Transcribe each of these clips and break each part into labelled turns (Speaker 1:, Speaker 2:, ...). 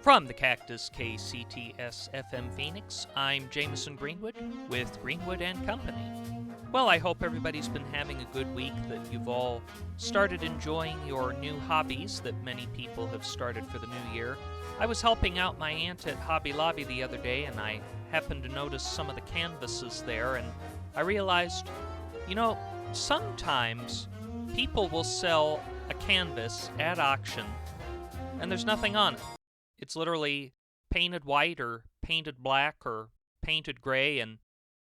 Speaker 1: From the Cactus KCTS FM Phoenix, I'm Jamison Greenwood with Greenwood and Company. Well, I hope everybody's been having a good week, that you've all started enjoying your new hobbies that many people have started for the new year. I was helping out my aunt at Hobby Lobby the other day, and I happened to notice some of the canvases there, and I realized, sometimes people will sell a canvas at auction, and there's nothing on it. It's literally painted white or painted black or painted gray, and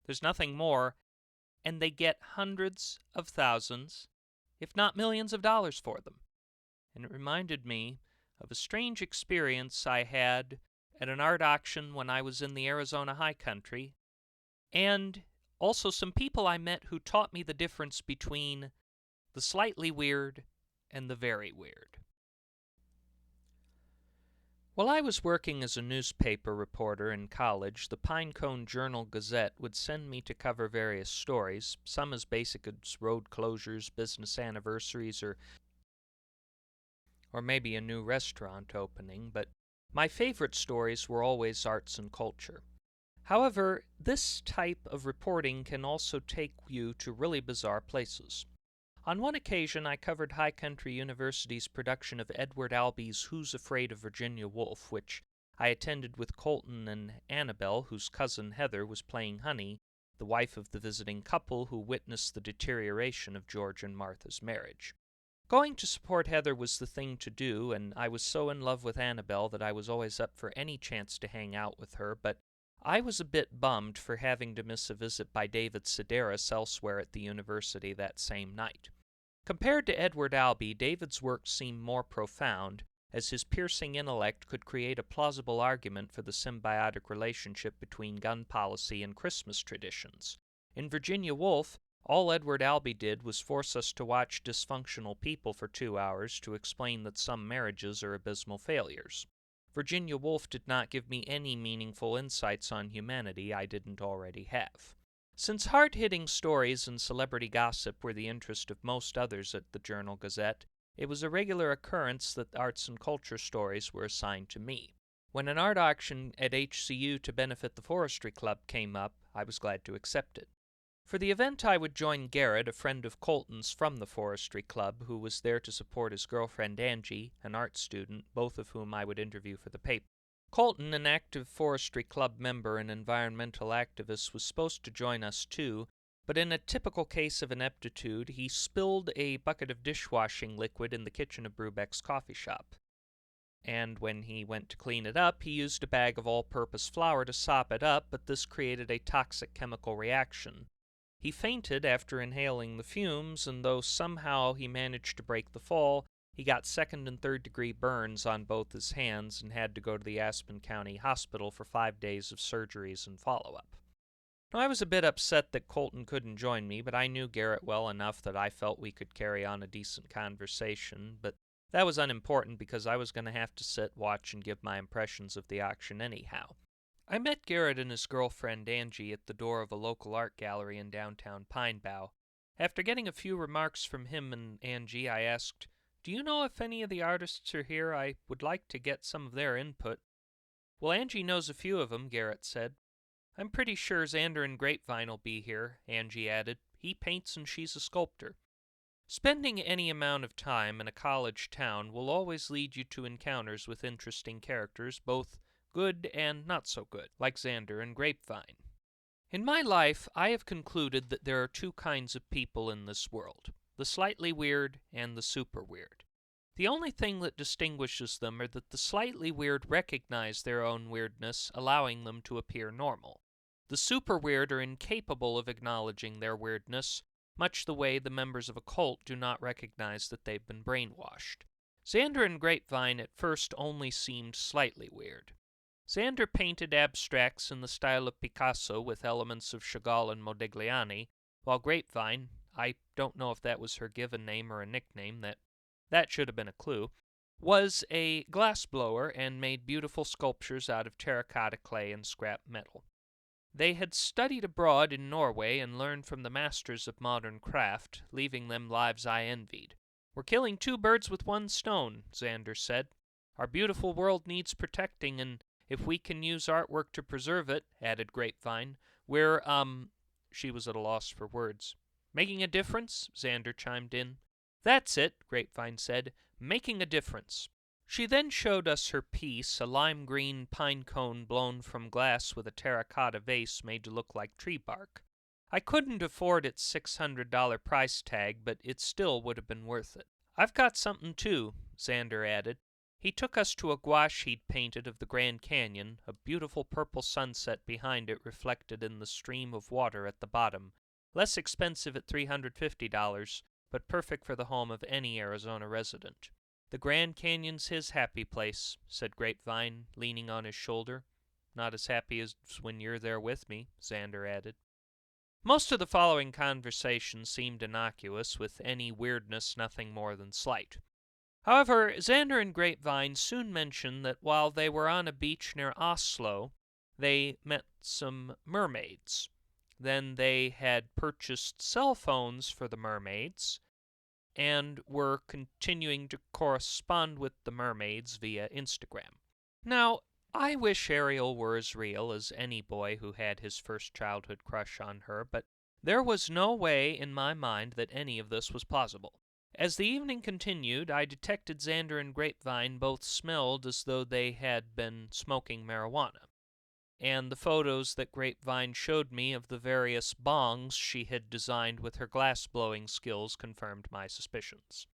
Speaker 1: there's nothing more. And they get hundreds of thousands, if not millions of dollars for them. And it reminded me of a strange experience I had at an art auction when I was in the Arizona high country, and also some people I met who taught me the difference between the slightly weird and the very weird. While I was working as a newspaper reporter in college, the Pinecone Journal-Gazette would send me to cover various stories, some as basic as road closures, business anniversaries, or maybe a new restaurant opening, but my favorite stories were always arts and culture. However, this type of reporting can also take you to really bizarre places. On one occasion, I covered High Country University's production of Edward Albee's Who's Afraid of Virginia Woolf, which I attended with Colton and Annabelle, whose cousin Heather was playing Honey, the wife of the visiting couple who witnessed the deterioration of George and Martha's marriage. Going to support Heather was the thing to do, and I was so in love with Annabelle that I was always up for any chance to hang out with her, but I was a bit bummed for having to miss a visit by David Sedaris elsewhere at the university that same night. Compared to Edward Albee, David's work seemed more profound, as his piercing intellect could create a plausible argument for the symbiotic relationship between gun policy and Christmas traditions. In Virginia Woolf, all Edward Albee did was force us to watch dysfunctional people for 2 hours to explain that some marriages are abysmal failures. Virginia Woolf did not give me any meaningful insights on humanity I didn't already have. Since hard-hitting stories and celebrity gossip were the interest of most others at the Journal-Gazette, it was a regular occurrence that arts and culture stories were assigned to me. When an art auction at HCU to benefit the Forestry Club came up, I was glad to accept it. For the event, I would join Garrett, a friend of Colton's from the Forestry Club, who was there to support his girlfriend Angie, an art student, both of whom I would interview for the paper. Colton, an active Forestry Club member and environmental activist, was supposed to join us too, but in a typical case of ineptitude, he spilled a bucket of dishwashing liquid in the kitchen of Brubeck's coffee shop. And when he went to clean it up, he used a bag of all-purpose flour to sop it up, but this created a toxic chemical reaction. He fainted after inhaling the fumes, and though somehow he managed to break the fall, he got second and third-degree burns on both his hands and had to go to the Aspen County Hospital for 5 days of surgeries and follow-up. Now, I was a bit upset that Colton couldn't join me, but I knew Garrett well enough that I felt we could carry on a decent conversation, but that was unimportant because I was going to have to sit, watch, and give my impressions of the auction anyhow. I met Garrett and his girlfriend Angie at the door of a local art gallery in downtown Pine Bow. After getting a few remarks from him and Angie, I asked, "Do you know if any of the artists are here? I would like to get some of their input." "Well, Angie knows a few of them," Garrett said. "I'm pretty sure Xander and Grapevine will be here," Angie added. "He paints and she's a sculptor." Spending any amount of time in a college town will always lead you to encounters with interesting characters, both good and not so good, like Xander and Grapevine. In my life, I have concluded that there are two kinds of people in this world: the slightly weird and the super weird. The only thing that distinguishes them are that the slightly weird recognize their own weirdness, allowing them to appear normal. The super weird are incapable of acknowledging their weirdness, much the way the members of a cult do not recognize that they've been brainwashed. Xander and Grapevine at first only seemed slightly weird. Xander painted abstracts in the style of Picasso with elements of Chagall and Modigliani, while Grapevine, I don't know if that was her given name or a nickname, that should have been a clue, was a glassblower and made beautiful sculptures out of terracotta clay and scrap metal. They had studied abroad in Norway and learned from the masters of modern craft, leaving them lives I envied. "We're killing 2 birds with 1 stone, Xander said. Our beautiful world needs protecting, and if we can use artwork to preserve it, added Grapevine, we're, She was at a loss for words. Making a difference? Xander chimed in. That's it, Grapevine said. Making a difference. She then showed us her piece, a lime-green pine cone blown from glass with a terracotta vase made to look like tree bark. I couldn't afford its $600 price tag, but it still would have been worth it. I've got something too, Xander added. He took us to a gouache he'd painted of the Grand Canyon, a beautiful purple sunset behind it reflected in the stream of water at the bottom, less expensive at $350, but perfect for the home of any Arizona resident. The Grand Canyon's his happy place, said Grapevine, leaning on his shoulder. Not as happy as when you're there with me, Xander added. Most of the following conversation seemed innocuous, with any weirdness nothing more than slight. However, Xander and Grapevine soon mentioned that while they were on a beach near Oslo, they met some mermaids. Then they had purchased cell phones for the mermaids, and were continuing to correspond with the mermaids via Instagram. Now, I wish Ariel were as real as any boy who had his first childhood crush on her, but there was no way in my mind that any of this was plausible. As the evening continued, I detected Xander and Grapevine both smelled as though they had been smoking marijuana, and the photos that Grapevine showed me of the various bongs she had designed with her glass-blowing skills confirmed my suspicions.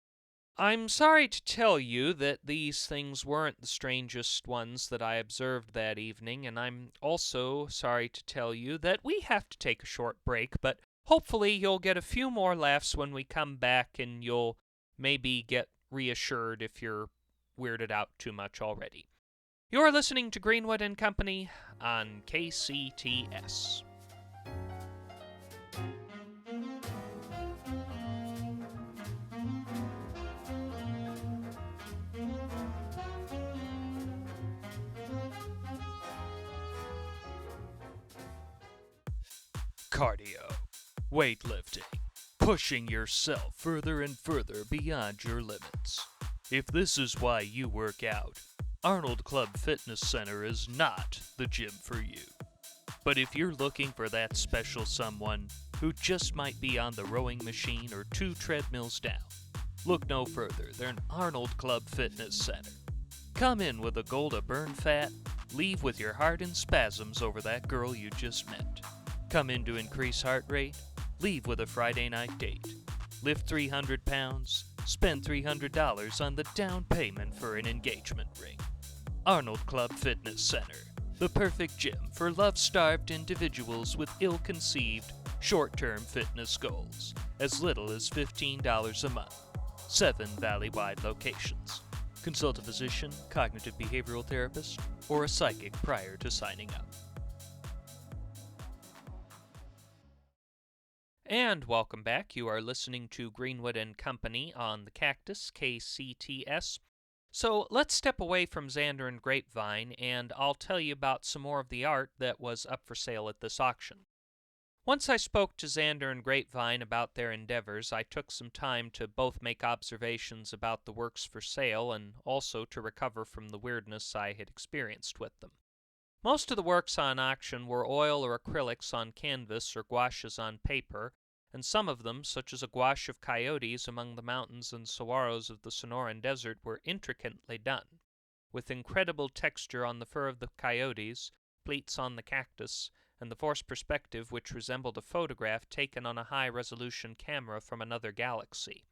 Speaker 1: I'm sorry to tell you that these things weren't the strangest ones that I observed that evening, and I'm also sorry to tell you that we have to take a short break, but hopefully you'll get a few more laughs when we come back, and you'll maybe get reassured if you're weirded out too much already. You're listening to Greenwood and Company on KCTS. Cardio, weightlifting, pushing yourself further and further beyond your limits. If this is why you work out, Arnold Club Fitness Center is not the gym for you. But if you're looking for that special someone who just might be on the rowing machine or 2 treadmills down, look no further than Arnold Club Fitness Center. Come in with a goal to burn fat, leave with your heart in spasms over that girl you just met. Come in to increase heart rate, leave with a Friday night date. Lift 300 pounds, spend $300 on the down payment for an engagement ring. Arnold Club Fitness Center, the perfect gym for love-starved individuals with ill-conceived, short-term fitness goals, as little as $15 a month. 7 valley-wide locations. Consult a physician, cognitive behavioral therapist, or a psychic prior to signing up. And welcome back. You are listening to Greenwood and Company on the Cactus, KCTS. So let's step away from Xander and Grapevine, and I'll tell you about some more of the art that was up for sale at this auction. Once I spoke to Xander and Grapevine about their endeavors, I took some time to both make observations about the works for sale and also to recover from the weirdness I had experienced with them. Most of the works on auction were oil or acrylics on canvas or gouaches on paper, and some of them, such as a gouache of coyotes among the mountains and saguaros of the Sonoran Desert, were intricately done, with incredible texture on the fur of the coyotes, pleats on the cactus, and the forced perspective which resembled a photograph taken on a high-resolution camera from another galaxy.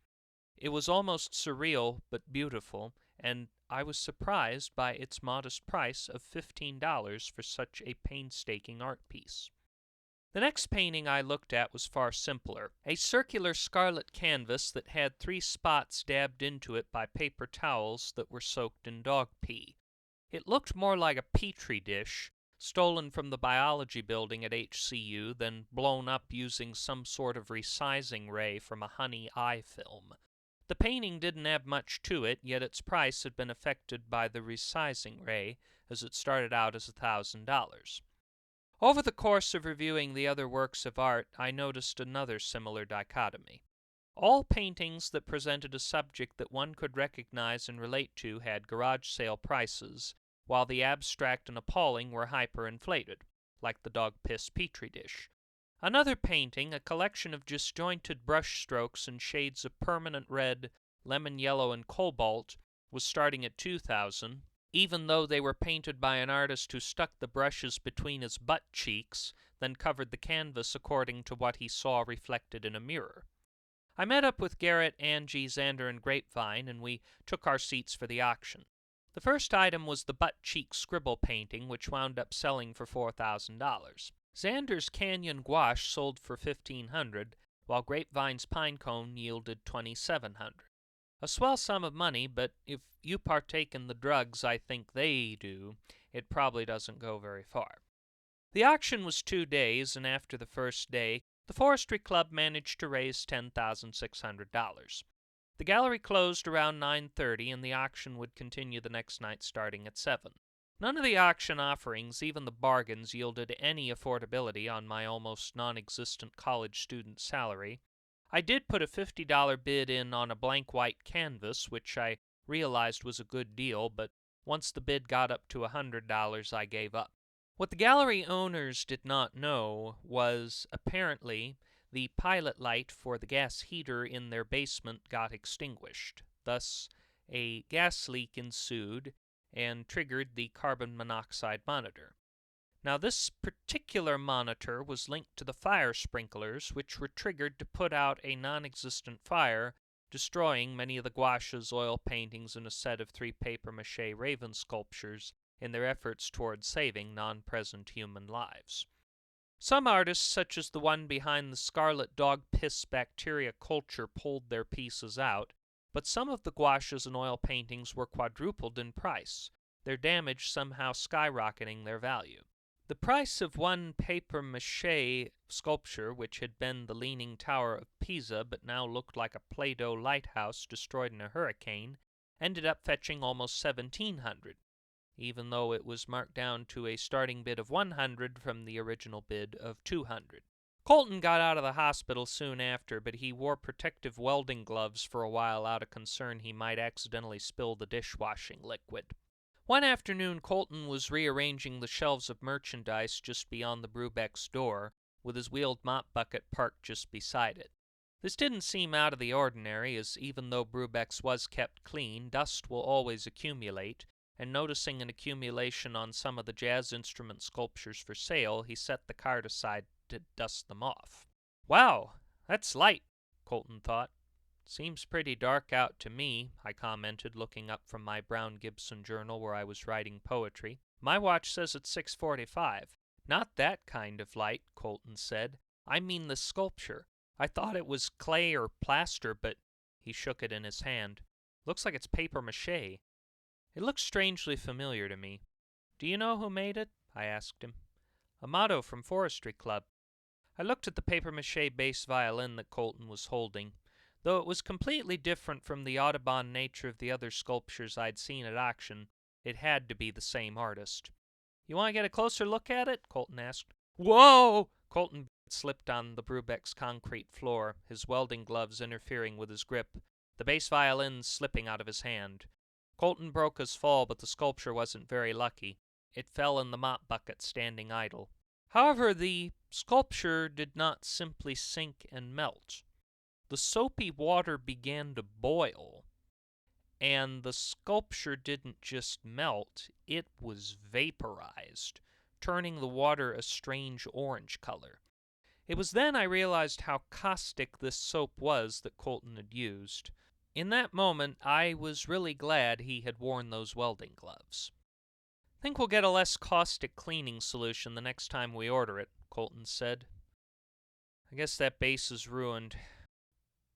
Speaker 1: It was almost surreal but beautiful, and I was surprised by its modest price of $15 for such a painstaking art piece. The next painting I looked at was far simpler, a circular scarlet canvas that had 3 spots dabbed into it by paper towels that were soaked in dog pee. It looked more like a petri dish, stolen from the biology building at HCU, than blown up using some sort of resizing ray from a honey eye film. The painting didn't have much to it, yet its price had been affected by the resizing ray, as it started out as $1,000. Over the course of reviewing the other works of art, I noticed another similar dichotomy. All paintings that presented a subject that one could recognize and relate to had garage sale prices, while the abstract and appalling were hyperinflated, like the dog piss petri dish. Another painting, a collection of disjointed brush strokes in shades of permanent red, lemon yellow, and cobalt, was starting at $2,000, even though they were painted by an artist who stuck the brushes between his butt cheeks, then covered the canvas according to what he saw reflected in a mirror. I met up with Garrett, Angie, Xander, and Grapevine, and we took our seats for the auction. The first item was the butt cheek scribble painting, which wound up selling for $4,000. Xander's Canyon gouache sold for $1,500, while Grapevine's pine cone yielded $2,700. A swell sum of money, but if you partake in the drugs I think they do, it probably doesn't go very far. The auction was 2 days, and after the first day, the Forestry Club managed to raise $10,600. The gallery closed around 9:30, and the auction would continue the next night starting at 7. None of the auction offerings, even the bargains, yielded any affordability on my almost non-existent college student salary. I did put a $50 bid in on a blank white canvas, which I realized was a good deal, but once the bid got up to $100, I gave up. What the gallery owners did not know was, apparently, the pilot light for the gas heater in their basement got extinguished. Thus, a gas leak ensued and triggered the carbon monoxide monitor. Now, this particular monitor was linked to the fire sprinklers, which were triggered to put out a non-existent fire, destroying many of the gouaches, oil paintings, and a set of 3 papier-mâché raven sculptures in their efforts toward saving non-present human lives. Some artists, such as the one behind the scarlet dog piss bacteria culture, pulled their pieces out, but some of the gouaches and oil paintings were quadrupled in price, their damage somehow skyrocketing their value. The price of one papier-mâché sculpture, which had been the Leaning Tower of Pisa but now looked like a Play-Doh lighthouse destroyed in a hurricane, ended up fetching almost $1,700, even though it was marked down to a starting bid of $100 from the original bid of $200. Colton got out of the hospital soon after, but he wore protective welding gloves for a while out of concern he might accidentally spill the dishwashing liquid. One afternoon, Colton was rearranging the shelves of merchandise just beyond the Brubeck's door, with his wheeled mop bucket parked just beside it. This didn't seem out of the ordinary, as even though Brubeck's was kept clean, dust will always accumulate, and noticing an accumulation on some of the jazz instrument sculptures for sale, he set the cart aside to dust them off. "Wow, that's light," Colton thought. "Seems pretty dark out to me," I commented, looking up from my Brown Gibson journal where I was writing poetry. "My watch says it's 6:45. "Not that kind of light," Colton said. "I mean the sculpture. I thought it was clay or plaster, but—" He shook it in his hand. "Looks like it's papier-mâché. It looks strangely familiar to me. Do you know who made it?" I asked him. "A motto from Forestry Club." I looked at the papier-mâché bass violin that Colton was holding. Though it was completely different from the Audubon nature of the other sculptures I'd seen at auction, it had to be the same artist. "You want to get a closer look at it?" Colton asked. "Whoa!" Colton slipped on the Brubeck's concrete floor, his welding gloves interfering with his grip, the bass violin slipping out of his hand. Colton broke his fall, but the sculpture wasn't very lucky. It fell in the mop bucket standing idle. However, the sculpture did not simply sink and melt. The soapy water began to boil, and the sculpture didn't just melt, it was vaporized, turning the water a strange orange color. It was then I realized how caustic this soap was that Colton had used. In that moment, I was really glad he had worn those welding gloves. "Think we'll get a less caustic cleaning solution the next time we order it," Colton said. "I guess that base is ruined."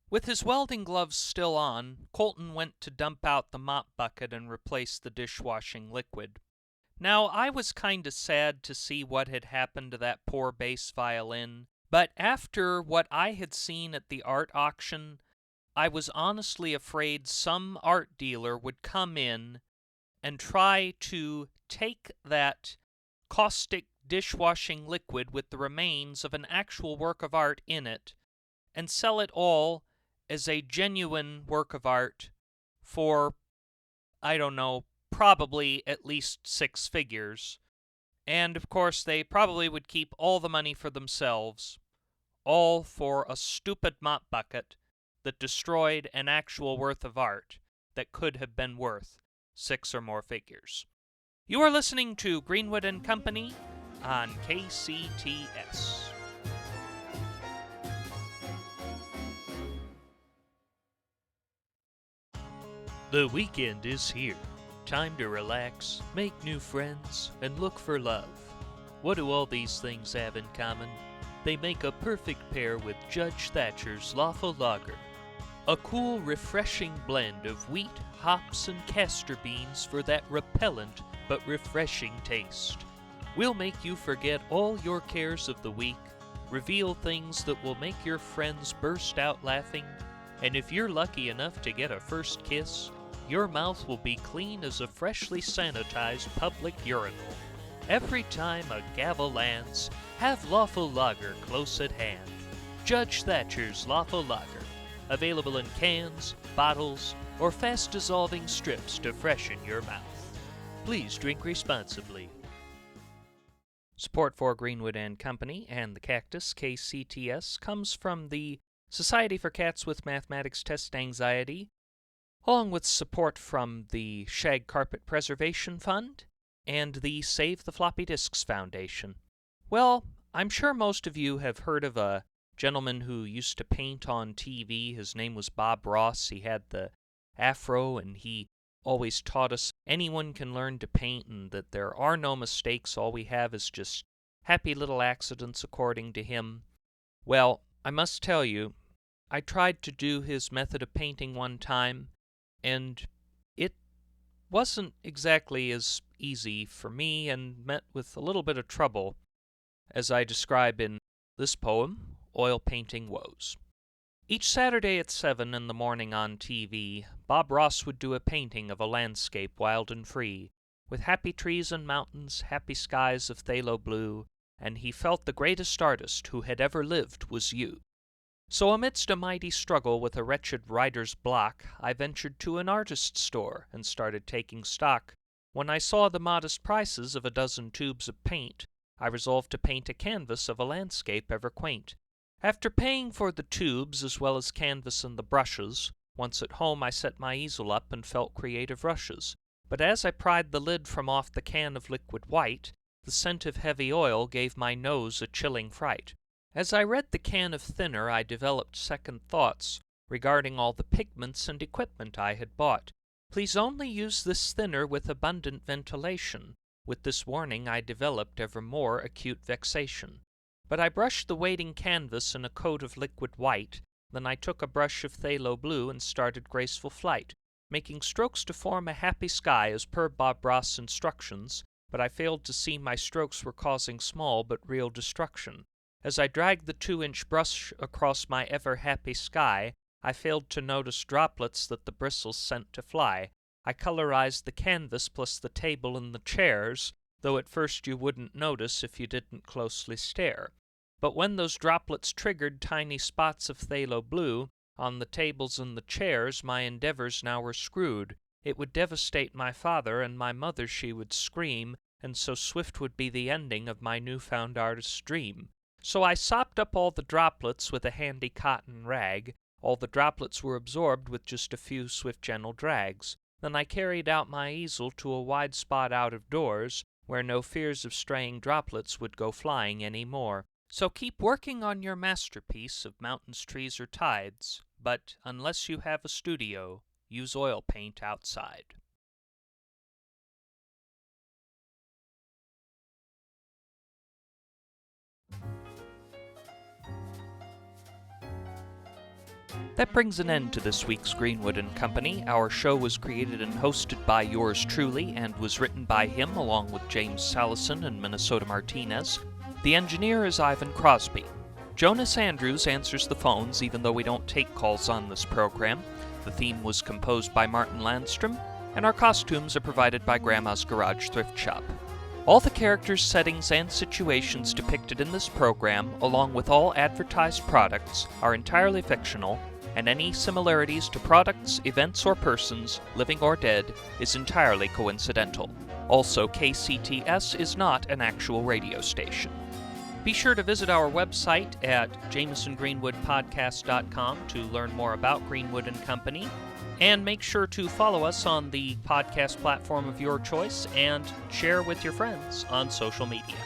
Speaker 1: With his welding gloves still on, Colton went to dump out the mop bucket and replace the dishwashing liquid. Now, I was kinda sad to see what had happened to that poor bass violin, but after what I had seen at the art auction, I was honestly afraid some art dealer would come in and try to take that caustic dishwashing liquid with the remains of an actual work of art in it and sell it all as a genuine work of art for, I don't know, probably at least 6 figures. And of course, they probably would keep all the money for themselves, all for a stupid mop bucket that destroyed an actual worth of art that could have been worth 6 or more figures. You are listening to Greenwood and Company on KCTS. The weekend is here. Time to relax, make new friends, and look for love. What do all these things have in common? They make a perfect pair with Judge Thatcher's Lawful Lager. A cool, refreshing blend of wheat, hops, and castor beans for that repellent but refreshing taste. We'll make you forget all your cares of the week, reveal things that will make your friends burst out laughing, and if you're lucky enough to get a first kiss, your mouth will be clean as a freshly sanitized public urinal. Every time a gavel lands, have Lawful Lager close at hand. Judge Thatcher's Lawful Lager. Available in cans, bottles, or fast-dissolving strips to freshen your mouth. Please drink responsibly. Support for Greenwood and Company and the Cactus, KCTS, comes from the Society for Cats with Mathematics Test Anxiety, along with support from the Shag Carpet Preservation Fund and the Save the Floppy Disks Foundation. Well, I'm sure most of you have heard of a gentleman who used to paint on TV. His name was Bob Ross. He had the afro, and he always taught us anyone can learn to paint and that there are no mistakes. All we have is just happy little accidents, according to him. Well, I must tell you, I tried to do his method of painting one time, and it wasn't exactly as easy for me and met with a little bit of trouble, as I describe in this poem, Oil Painting Woes. Each Saturday at 7 in the morning on TV, Bob Ross would do a painting of a landscape wild and free, with happy trees and mountains, happy skies of phthalo blue, and he felt the greatest artist who had ever lived was you. So amidst a mighty struggle with a wretched writer's block, I ventured to an artist's store and started taking stock. When I saw the modest prices of a dozen tubes of paint, I resolved to paint a canvas of a landscape ever quaint. After paying for the tubes as well as canvas and the brushes, once at home I set my easel up and felt creative rushes. But as I pried the lid from off the can of liquid white, the scent of heavy oil gave my nose a chilling fright. As I read the can of thinner, I developed second thoughts regarding all the pigments and equipment I had bought. Please only use this thinner with abundant ventilation. With this warning I developed ever more acute vexation. But I brushed the waiting canvas in a coat of liquid white, then I took a brush of phthalo blue and started graceful flight, making strokes to form a happy sky as per Bob Ross' instructions, but I failed to see my strokes were causing small but real destruction. As I dragged the 2-inch brush across my ever-happy sky, I failed to notice droplets that the bristles sent to fly. I colorized the canvas plus the table and the chairs, though at first you wouldn't notice if you didn't closely stare. But when those droplets triggered tiny spots of phthalo blue on the tables and the chairs, my endeavors now were screwed. It would devastate my father, and my mother she would scream, and so swift would be the ending of my newfound artist's dream. So I sopped up all the droplets with a handy cotton rag. All the droplets were absorbed with just a few swift gentle drags. Then I carried out my easel to a wide spot out of doors, where no fears of straying droplets would go flying any more. So keep working on your masterpiece of mountains, trees, or tides, but unless you have a studio, use oil paint outside. That brings an end to this week's Greenwood and Company. Our show was created and hosted by yours truly and was written by him along with James Salison and Minnesota Martinez. The engineer is Ivan Crosby. Jonas Andrews answers the phones even though we don't take calls on this program. The theme was composed by Martin Landstrom, and our costumes are provided by Grandma's Garage Thrift Shop. All the characters, settings, and situations depicted in this program, along with all advertised products, are entirely fictional and any similarities to products, events, or persons, living or dead, is entirely coincidental. Also, KCTS is not an actual radio station. Be sure to visit our website at JamisonGreenwoodPodcast.com to learn more about Greenwood & Company, and make sure to follow us on the podcast platform of your choice and share with your friends on social media.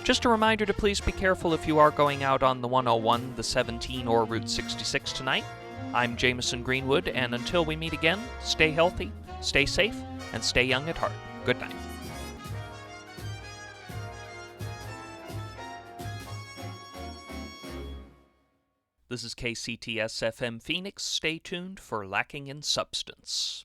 Speaker 1: Just a reminder to please be careful if you are going out on the 101, the 17, or Route 66 tonight. I'm Jamison Greenwood, and until we meet again, stay healthy, stay safe, and stay young at heart. Good night. This is KCTS FM Phoenix. Stay tuned for Lacking in Substance.